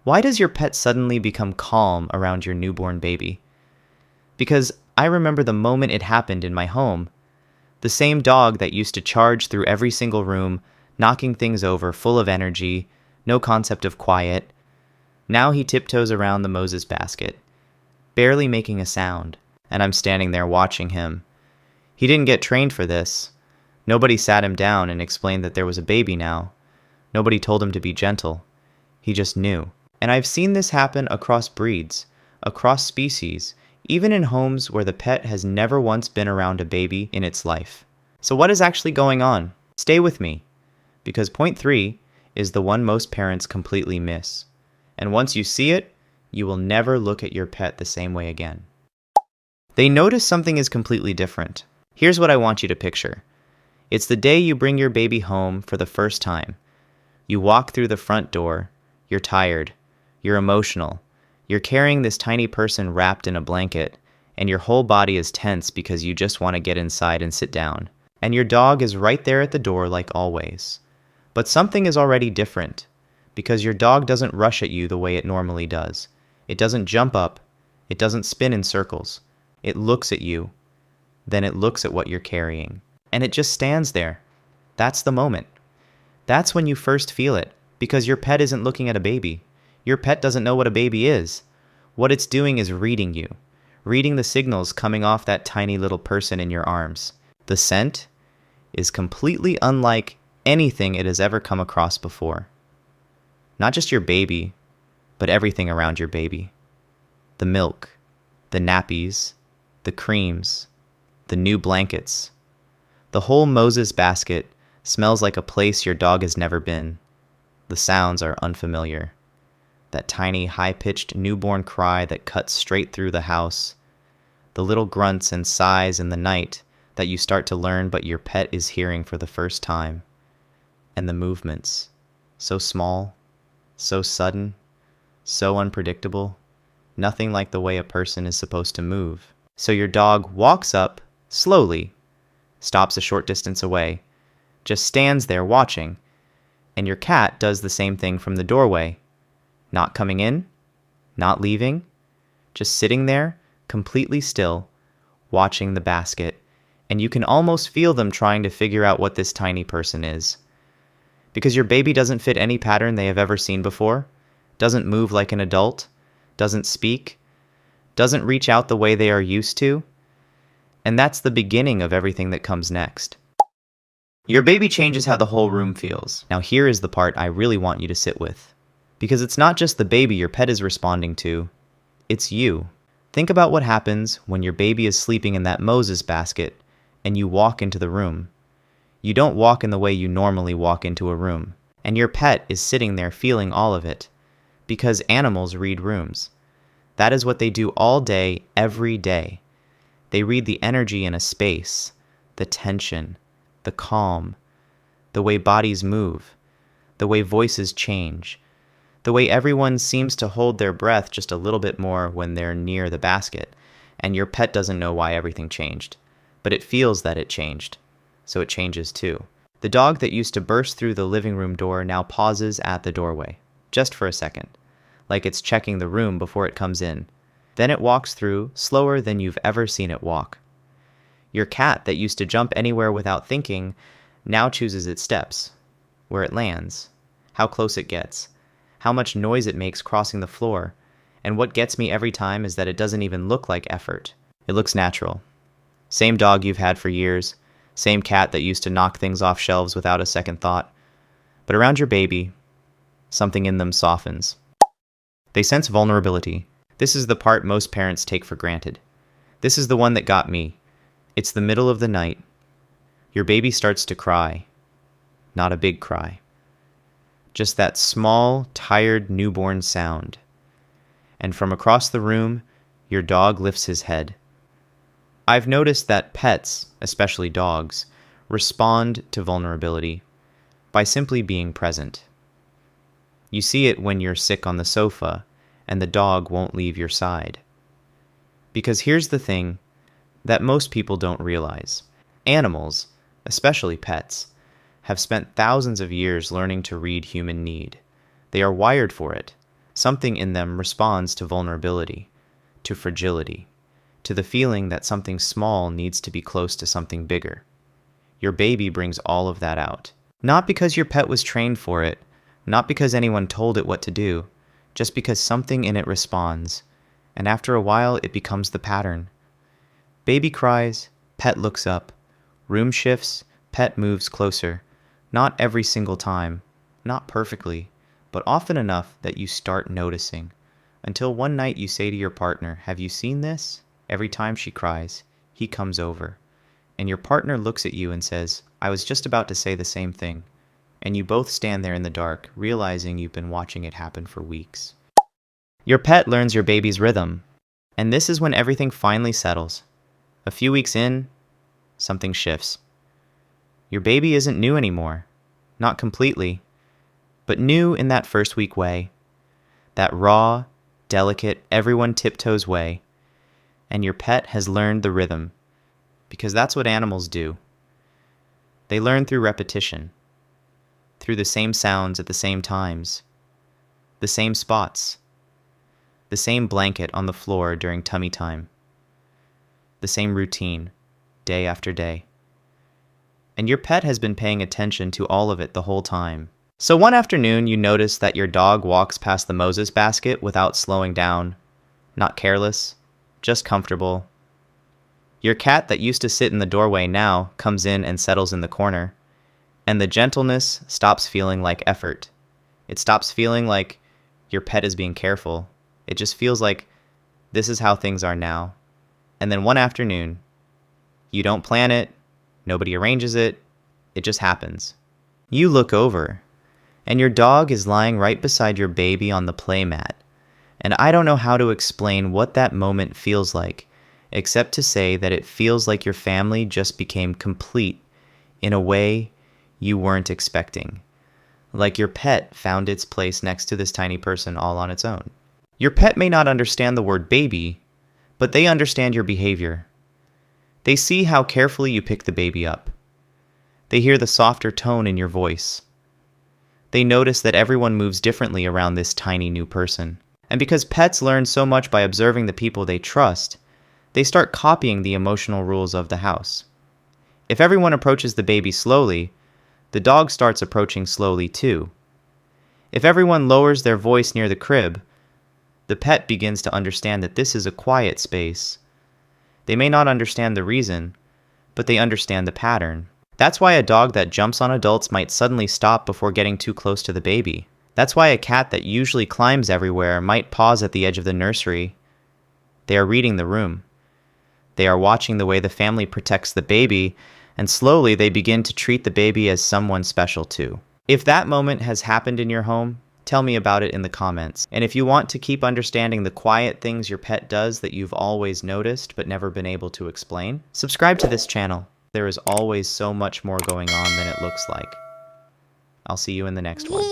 Why does your pet suddenly become calm around your newborn baby? Because I remember the moment it happened in my home. The same dog that used to charge through every single room, knocking things over, full of energy, no concept of quiet. Now he tiptoes around the Moses basket, barely making a sound, and I'm standing there watching him. He didn't get trained for this. Nobody sat him down and explained that there was a baby now. Nobody told him to be gentle. He just knew. And I've seen this happen across breeds, across species, even in homes where the pet has never once been around a baby in its life. So what is actually going on? Stay with me, because point 3 is the one most parents completely miss. And once you see it, you will never look at your pet the same way again. They notice something is completely different. Here's what I want you to picture. It's the day you bring your baby home for the first time. You walk through the front door. You're tired. You're emotional. You're carrying this tiny person wrapped in a blanket, and your whole body is tense because you just want to get inside and sit down. And your dog is right there at the door like always. But something is already different, because your dog doesn't rush at you the way it normally does. It doesn't jump up. It doesn't spin in circles. It looks at you. Then it looks at what you're carrying. And it just stands there. That's the moment. That's when you first feel it, because your pet isn't looking at a baby. Your pet doesn't know what a baby is. What it's doing is reading you, reading the signals coming off that tiny little person in your arms. The scent is completely unlike anything it has ever come across before. Not just your baby, but everything around your baby. The milk, the nappies, the creams, the new blankets. The whole Moses basket smells like a place your dog has never been. The sounds are unfamiliar. That tiny, high-pitched newborn cry that cuts straight through the house. The little grunts and sighs in the night that you start to learn but your pet is hearing for the first time. And the movements. So small, so sudden, so unpredictable. Nothing like the way a person is supposed to move. So your dog walks up, slowly, stops a short distance away, just stands there watching, and your cat does the same thing from the doorway. Not coming in, not leaving, just sitting there, completely still, watching the basket, and you can almost feel them trying to figure out what this tiny person is. Because your baby doesn't fit any pattern they have ever seen before, doesn't move like an adult, doesn't speak, doesn't reach out the way they are used to, and that's the beginning of everything that comes next. Your baby changes how the whole room feels. Now here is the part I really want you to sit with. Because it's not just the baby your pet is responding to, it's you. Think about what happens when your baby is sleeping in that Moses basket and you walk into the room. You don't walk in the way you normally walk into a room, and your pet is sitting there feeling all of it. Because animals read rooms. That is what they do all day, every day. They read the energy in a space, the tension, the calm, the way bodies move, the way voices change, the way everyone seems to hold their breath just a little bit more when they're near the basket, and your pet doesn't know why everything changed, but it feels that it changed, so it changes too. The dog that used to burst through the living room door now pauses at the doorway, just for a second, like it's checking the room before it comes in. Then it walks through, slower than you've ever seen it walk. Your cat that used to jump anywhere without thinking now chooses its steps, where it lands, how close it gets, how much noise it makes crossing the floor, and what gets me every time is that it doesn't even look like effort. It looks natural. Same dog you've had for years, same cat that used to knock things off shelves without a second thought. But around your baby, something in them softens. They sense vulnerability. This is the part most parents take for granted. This is the one that got me. It's the middle of the night. Your baby starts to cry. Not a big cry. Just that small, tired newborn sound. And from across the room, your dog lifts his head. I've noticed that pets, especially dogs, respond to vulnerability by simply being present. You see it when you're sick on the sofa and the dog won't leave your side. Because here's the thing that most people don't realize. Animals, especially pets, have spent thousands of years learning to read human need. They are wired for it. Something in them responds to vulnerability, to fragility, to the feeling that something small needs to be close to something bigger. Your baby brings all of that out. Not because your pet was trained for it, not because anyone told it what to do, just because something in it responds, and after a while it becomes the pattern. Baby cries, pet looks up. Room shifts, pet moves closer. Not every single time, not perfectly, but often enough that you start noticing. Until one night you say to your partner, "Have you seen this?" Every time she cries, he comes over. And your partner looks at you and says, "I was just about to say the same thing." And you both stand there in the dark, realizing you've been watching it happen for weeks. Your pet learns your baby's rhythm. And this is when everything finally settles. A few weeks in, something shifts. Your baby isn't new anymore. Not completely, but new in that first week way. That raw, delicate, everyone tiptoes way. And your pet has learned the rhythm, because that's what animals do. They learn through repetition, through the same sounds at the same times, the same spots, the same blanket on the floor during tummy time, the same routine, day after day. And your pet has been paying attention to all of it the whole time. So one afternoon, you notice that your dog walks past the Moses basket without slowing down, not careless, just comfortable. Your cat that used to sit in the doorway now comes in and settles in the corner, and the gentleness stops feeling like effort. It stops feeling like your pet is being careful. It just feels like this is how things are now. And then one afternoon, you don't plan it, nobody arranges it, it just happens. You look over, and your dog is lying right beside your baby on the playmat. And I don't know how to explain what that moment feels like, except to say that it feels like your family just became complete in a way you weren't expecting. Like your pet found its place next to this tiny person all on its own. Your pet may not understand the word baby, but they understand your behavior. They see how carefully you pick the baby up. They hear the softer tone in your voice. They notice that everyone moves differently around this tiny new person. And because pets learn so much by observing the people they trust, they start copying the emotional rules of the house. If everyone approaches the baby slowly, the dog starts approaching slowly too. If everyone lowers their voice near the crib, the pet begins to understand that this is a quiet space. They may not understand the reason, but they understand the pattern. That's why a dog that jumps on adults might suddenly stop before getting too close to the baby. That's why a cat that usually climbs everywhere might pause at the edge of the nursery. They are reading the room. They are watching the way the family protects the baby, and slowly they begin to treat the baby as someone special too. If that moment has happened in your home, tell me about it in the comments. And if you want to keep understanding the quiet things your pet does that you've always noticed but never been able to explain, subscribe to this channel. There is always so much more going on than it looks like. I'll see you in the next one.